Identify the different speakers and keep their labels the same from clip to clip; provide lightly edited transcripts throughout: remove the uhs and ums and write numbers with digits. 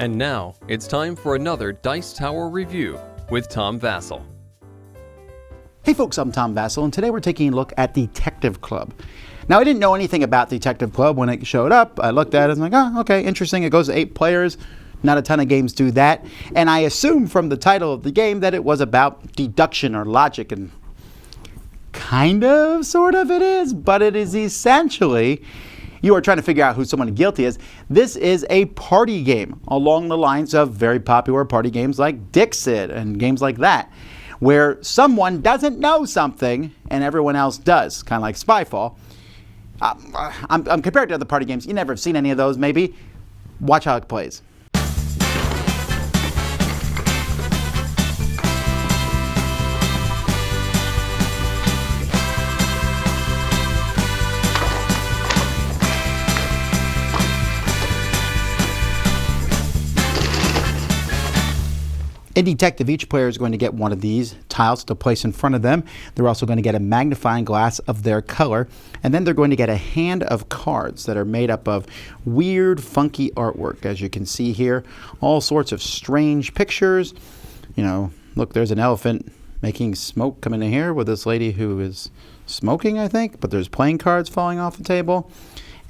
Speaker 1: And now, it's time for another Dice Tower review with Tom Vasel.
Speaker 2: Hey folks, I'm Tom Vasel, and today we're taking a look at Detective Club. Now, I didn't know anything about Detective Club when it showed up. I looked at it and was like, oh, okay, interesting. It goes to 8 players. Not a ton of games do that. And I assumed from the title of the game that it was about deduction or logic, and kind of, sort of it is, but it is essentially you are trying to figure out who someone guilty is. This is a party game along the lines of very popular party games like Dixit and games like that, where someone doesn't know something and everyone else does, kind of like Spyfall. I'm compared to other party games. You never have seen any of those, maybe. Watch how it plays. In Detective, each player is going to get one of these tiles to place in front of them. They're also going to get a magnifying glass of their color, and then they're going to get a hand of cards that are made up of weird, funky artwork. As you can see here, all sorts of strange pictures. You know, look, there's an elephant making smoke coming in here with this lady who is smoking, I think, but there's playing cards falling off the table,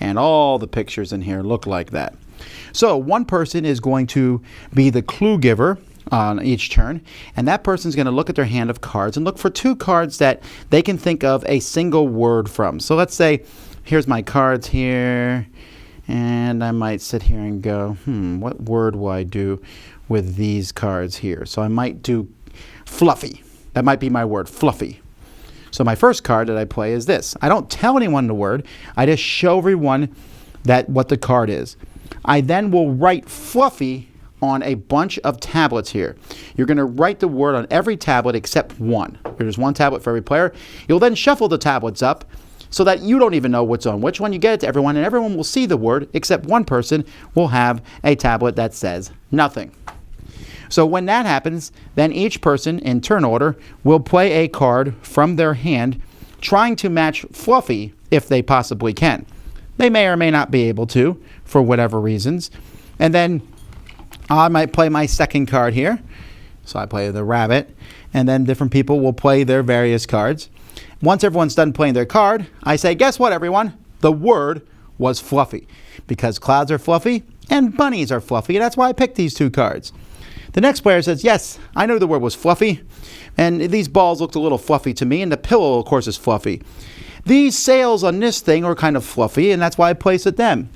Speaker 2: and all the pictures in here look like that. So one person is going to be the clue giver on each turn, and that person's going to look at their hand of cards and look for 2 cards that they can think of a single word from. So let's say, here's my cards here, and I might sit here and go, what word will I do with these cards here? So I might do fluffy. That might be my word, fluffy. So my first card that I play is this. I don't tell anyone the word. I just show everyone what the card is. I then will write fluffy on a bunch of tablets here. You're going to write the word on every tablet except one. There's one tablet for every player. You'll then shuffle the tablets up so that you don't even know what's on which one. You get it to everyone, and everyone will see the word except one person will have a tablet that says nothing. So when that happens, then each person in turn order will play a card from their hand, trying to match fluffy if they possibly can. They may or may not be able to for whatever reasons. And then I might play my second card here. So I play the rabbit, and then different people will play their various cards. Once everyone's done playing their card, I say, guess what, everyone? The word was fluffy, because clouds are fluffy and bunnies are fluffy, and that's why I picked these 2 cards. The next player says, yes, I knew the word was fluffy, and these balls looked a little fluffy to me, and the pillow, of course, is fluffy. These sails on this thing are kind of fluffy, and that's why I placed it them.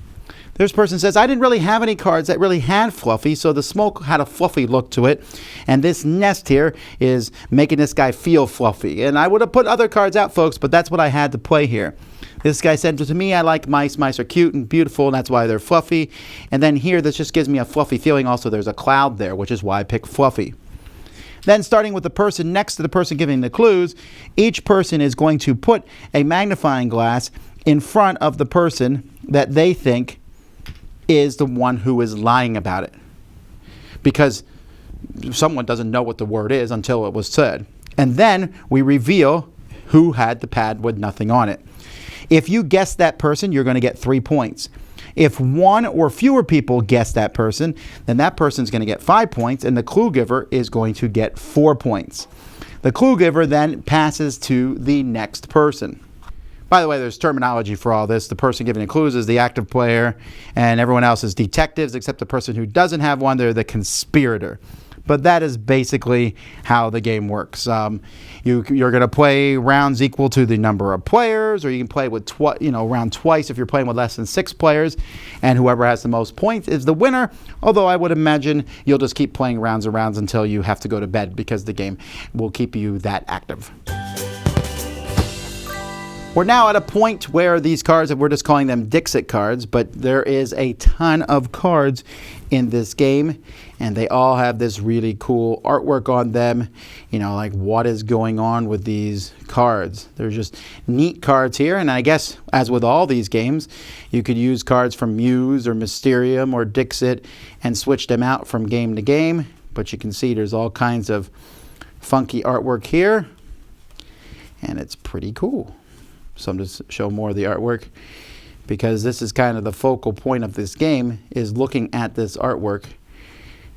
Speaker 2: This person says, I didn't really have any cards that really had fluffy, so the smoke had a fluffy look to it, and this nest here is making this guy feel fluffy. And I would have put other cards out, folks, but that's what I had to play here. This guy said, to me, I like mice. Mice are cute and beautiful, and that's why they're fluffy. And then here, this just gives me a fluffy feeling. Also, there's a cloud there, which is why I picked fluffy. Then starting with the person next to the person giving the clues, each person is going to put a magnifying glass in front of the person that they think is the one who is lying about it, because someone doesn't know what the word is until it was said. And then we reveal who had the pad with nothing on it. If you guess that person, you're going to get 3 points. If one or fewer people guess that person, then that person's going to get 5 points, and the clue giver is going to get 4 points. The clue giver then passes to the next person. By the way, there's terminology for all this. The person giving the clues is the active player, and everyone else is detectives, except the person who doesn't have one, they're the conspirator. But that is basically how the game works. You're going to play rounds equal to the number of players, or you can play with round twice if you're playing with less than 6 players, and whoever has the most points is the winner. Although I would imagine you'll just keep playing rounds and rounds until you have to go to bed, because the game will keep you that active. We're now at a point where these cards, we're just calling them Dixit cards, but there is a ton of cards in this game, and they all have this really cool artwork on them, like what is going on with these cards. They're just neat cards here, and I guess, as with all these games, you could use cards from Muse or Mysterium or Dixit and switch them out from game to game, but you can see there's all kinds of funky artwork here, and it's pretty cool. So I'm just show more of the artwork, because this is kind of the focal point of this game, is looking at this artwork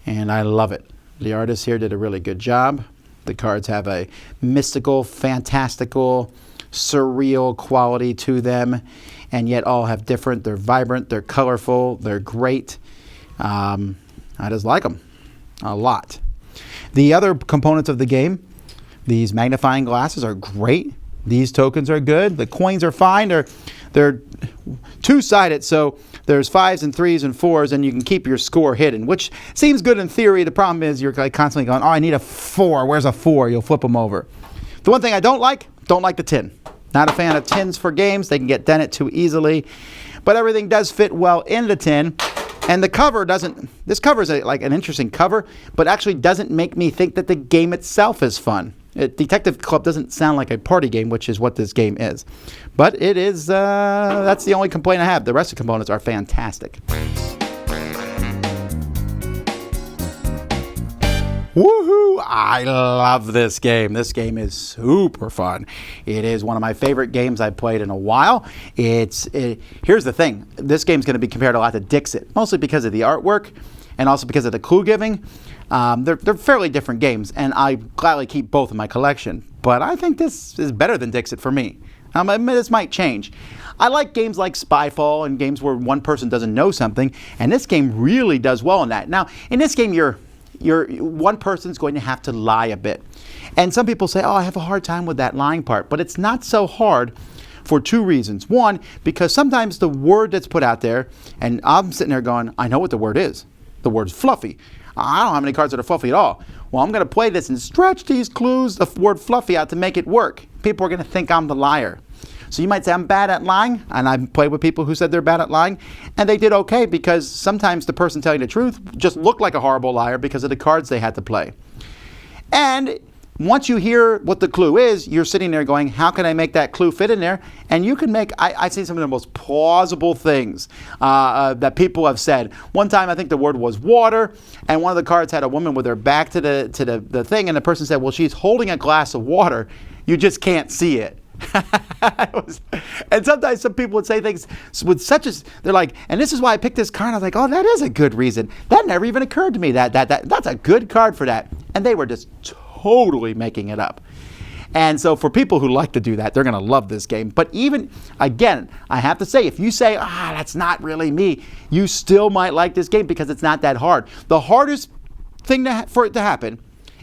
Speaker 2: and I love it. The artist here did a really good job. The cards have a mystical, fantastical, surreal quality to them, and yet all have different. They're vibrant, they're colorful, they're great. I just like them a lot. The other components of the game, these magnifying glasses are great. These tokens are good. The coins are fine. They're two-sided, so there's 5s and 3s and 4s, and you can keep your score hidden, which seems good in theory. The problem is you're like constantly going, oh, I need a 4. Where's a 4? You'll flip them over. The one thing I don't like the tin. Not a fan of tins for games. They can get dented too easily. But everything does fit well in the tin. And the cover doesn't, this cover is like an interesting cover, but actually doesn't make me think that the game itself is fun. Detective Club doesn't sound like a party game, which is what this game is. But it is, that's the only complaint I have. The rest of the components are fantastic. Woohoo! I love this game. This game is super fun. It is one of my favorite games I've played in a while. Here's the thing. This game's going to be compared a lot to Dixit, mostly because of the artwork and also because of the clue giving. They're fairly different games, and I gladly keep both in my collection. But I think this is better than Dixit for me. This might change. I like games like Spyfall and games where one person doesn't know something, and this game really does well in that. Now, in this game, one person's going to have to lie a bit. And some people say, oh, I have a hard time with that lying part. But it's not so hard for two reasons. One, because sometimes the word that's put out there, and I'm sitting there going, I know what the word is. The word's fluffy. I don't have any cards that are fluffy at all. Well, I'm going to play this and stretch these clues, the word fluffy, out to make it work. People are going to think I'm the liar. So you might say I'm bad at lying, and I've played with people who said they're bad at lying, and they did okay because sometimes the person telling the truth just looked like a horrible liar because of the cards they had to play. And once you hear what the clue is, you're sitting there going, how can I make that clue fit in there? And you can make, I see some of the most plausible things that people have said. One time, I think the word was water, and one of the cards had a woman with her back to the thing, and the person said, well, she's holding a glass of water. You just can't see it. And sometimes some people would say things with they're like, and this is why I picked this card. I was like, oh, that is a good reason. That never even occurred to me. That's a good card for that. And they were just totally making it up. And so for people who like to do that, they're going to love this game. But even, again, I have to say, if you say, that's not really me, you still might like this game because it's not that hard. The hardest thing for it to happen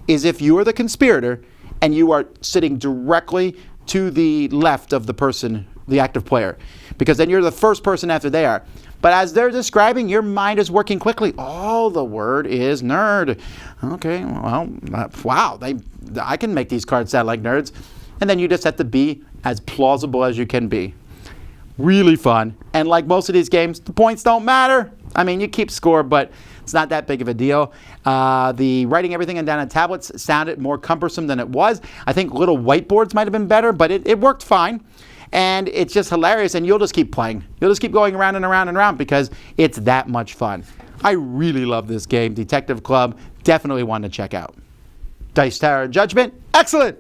Speaker 2: is if you are the conspirator and you are sitting directly to the left of the person, the active player, because then you're the first person after they are. But as they're describing, your mind is working quickly. Oh, the word is nerd. Okay, well, wow, I can make these cards sound like nerds. And then you just have to be as plausible as you can be. Really fun. And like most of these games, the points don't matter. I mean, you keep score, but it's not that big of a deal. The writing everything down on tablets sounded more cumbersome than it was. I think little whiteboards might have been better, but it worked fine. And it's just hilarious, and you'll just keep playing. You'll just keep going around and around and around because it's that much fun. I really love this game. Detective Club, definitely one to check out. Dice Tower Judgment, excellent!